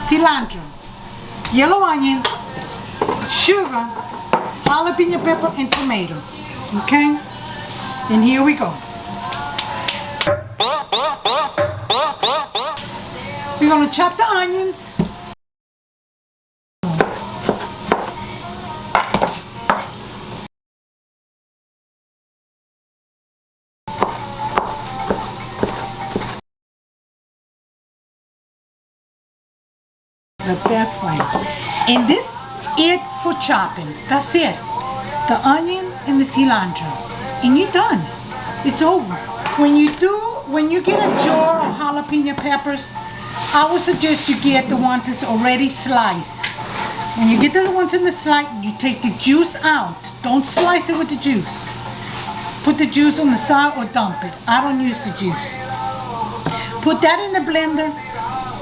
Cilantro, yellow onions, sugar, jalapeno pepper, and tomato. Okay? And here we go. We're going to chop the onions. The best way. And this it for chopping. That's it. The onion and the cilantro. And you're done. It's over. When you get a jar of jalapeno peppers, I would suggest you get the ones that's already sliced. When you get the ones in the slice, you take the juice out. Don't slice it with the juice. Put the juice on the side or dump it. I don't use the juice. Put that in the blender.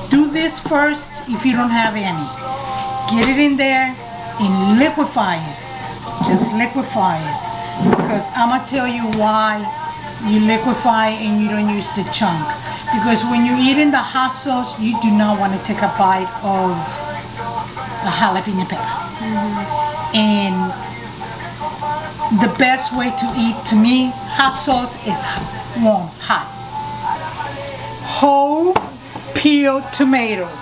Do this first if you don't have any. Get it in there and liquefy it. Just liquefy it. Because I'm going to tell you why you liquefy and you don't use the chunk. Because when you're eating the hot sauce, you do not want to take a bite of the jalapeno pepper. And the best way to eat, to me, hot sauce is warm, hot. Whole peeled tomatoes.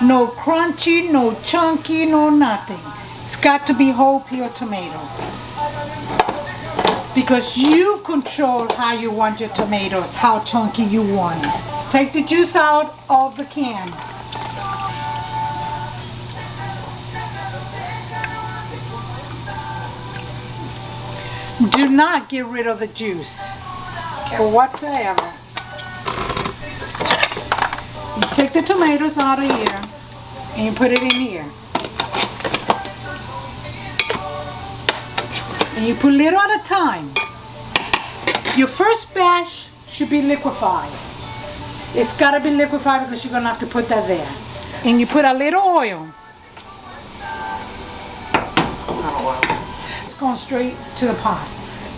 No crunchy, no chunky, no nothing. It's got to be whole peeled tomatoes. Because you control how you want your tomatoes, how chunky you want it. Take the juice out of the can. Do not get rid of the juice or whatsoever. You take the tomatoes out of here and you put it in here. And you put little at a time. Your first batch should be liquefied. It's got to be liquefied because you're going to have to put that there. And you put a little oil. It's going straight to the pot.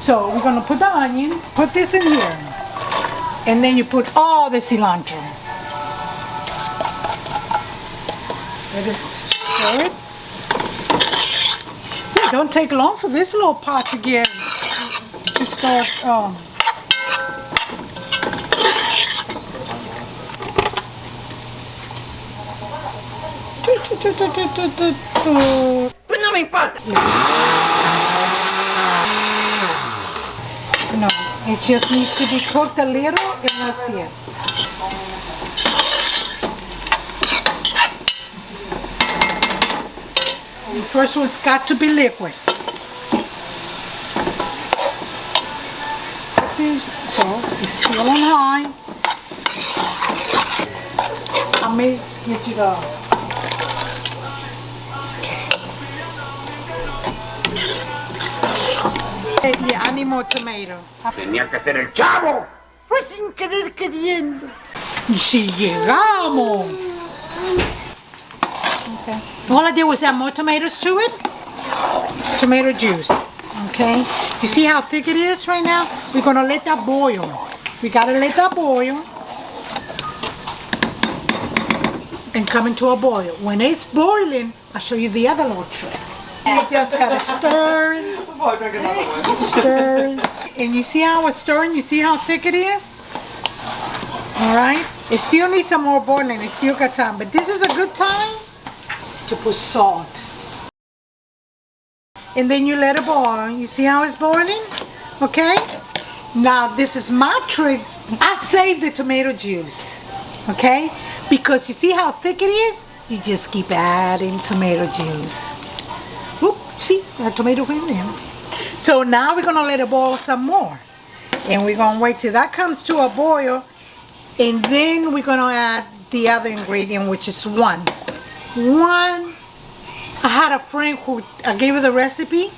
So we're going to put the onions, put this in here. And then you put all the cilantro. Stir it. Yeah, don't take long for this little pot to get to start. Pues no me importa. No, it just needs to be cooked a little and that's it. The first one's got to be liquid. So it's still on high. I may get you the. Okay. Yeah, I need more tomato. Tenía que ser el chavo. Fue sin querer queriendo. Y si llegamos. Okay. All I did was add more tomatoes to it. Tomato juice. Okay. You see how thick it is right now? We're gonna let that boil. We gotta let that boil and come into a boil. When it's boiling, I'll show you the other little trick. You just gotta stir, stir, and you see how it's stirring? You see how thick it is? All right. It still needs some more boiling. It's still got time, but this is a good time to put salt. And then you let it boil. You see how it's boiling? Okay? Now this is my trick. I save the tomato juice. Okay? Because you see how thick it is? You just keep adding tomato juice. Oop, see? That tomato went in. So now we're gonna let it boil some more. And we're gonna wait till that comes to a boil. And then we're gonna add the other ingredient, which is one. I had a friend who I gave her the recipe,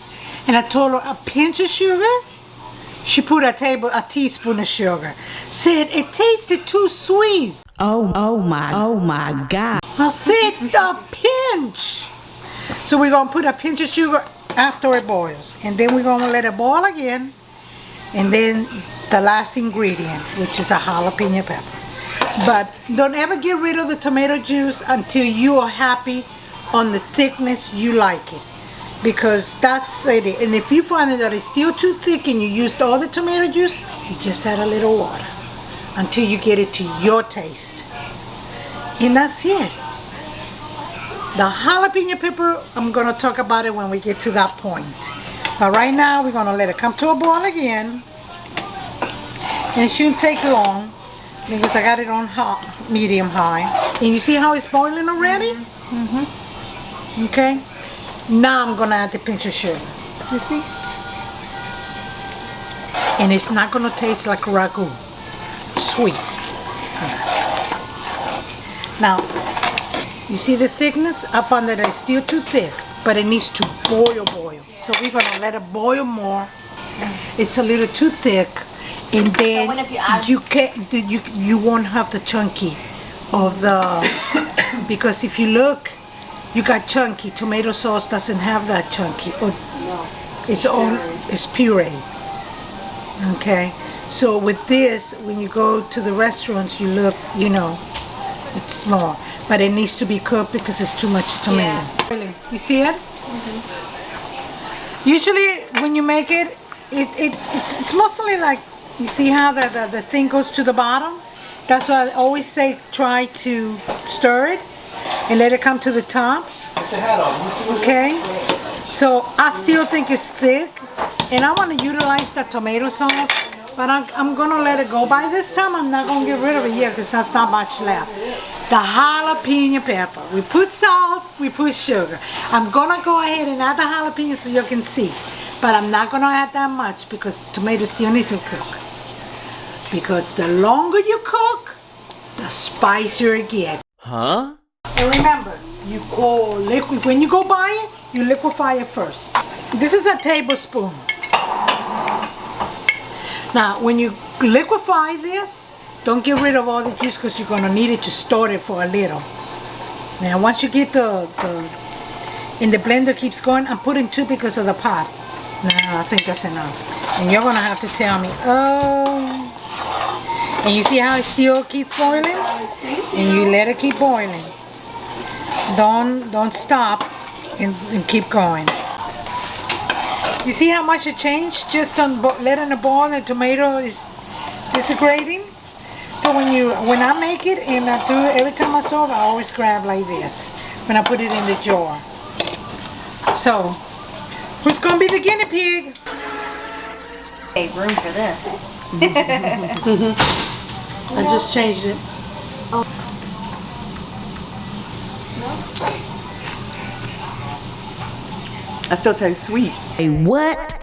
and I told her a pinch of sugar. She put a teaspoon of sugar. Said it tasted too sweet. Oh my God. I said a pinch. So we're gonna put a pinch of sugar after it boils, and then we're gonna let it boil again, and then the last ingredient, which is a jalapeno pepper. But don't ever get rid of the tomato juice until you are happy on the thickness you like it. Because that's it. And if you find that it's still too thick and you used all the tomato juice, you just add a little water until you get it to your taste. And that's it. The jalapeno pepper, I'm going to talk about it when we get to that point. But right now, we're going to let it come to a boil again. And it shouldn't take long because I got it on hot, medium high. And you see how it's boiling already? Mm-hmm. Okay. Now I'm going to add the pinch of sugar. You see? And it's not going to taste like ragu. Sweet. Now, you see the thickness? I found that it's still too thick, but it needs to boil. So we're going to let it boil more. It's a little too thick, and then you won't have the chunky of the, because if you look, you got chunky. Tomato sauce doesn't have that chunky. Or it's puree. Okay? So with this, when you go to the restaurants, you look, you know, it's small. But it needs to be cooked because it's too much tomato. Yeah. You see it? Mm-hmm. Usually when you make it, it's mostly like, you see how the thing goes to the bottom? That's why I always say try to stir it and let it come to the top. Okay? So I still think it's thick, and I want to utilize the tomato sauce, but I'm going to let it go. By this time, I'm not going to get rid of it yet because there's not much left. The jalapeno pepper. We put salt, we put sugar. I'm going to go ahead and add the jalapeno so you can see, but I'm not going to add that much because tomatoes still need to cook. Because the longer you cook, the spicier it gets. Huh? And remember, you go liquid. When you go buy it, you liquefy it first. This is a tablespoon. Now, when you liquefy this, don't get rid of all the juice because you're going to need it to store it for a little. Now, once you get and the blender keeps going, I'm putting 2 because of the pot. No, I think that's enough. And you're going to have to tell me, oh. And you see how it still keeps boiling? And you let it keep boiling. Don't stop and keep going. You see how much it changed just on letting it boil? The tomato is disintegrating. So when I make it and I do every time I serve, I always grab like this when I put it in the jar. So who's gonna be the guinea pig? Hey, room for this. I just changed it. I still taste sweet. Hey, what?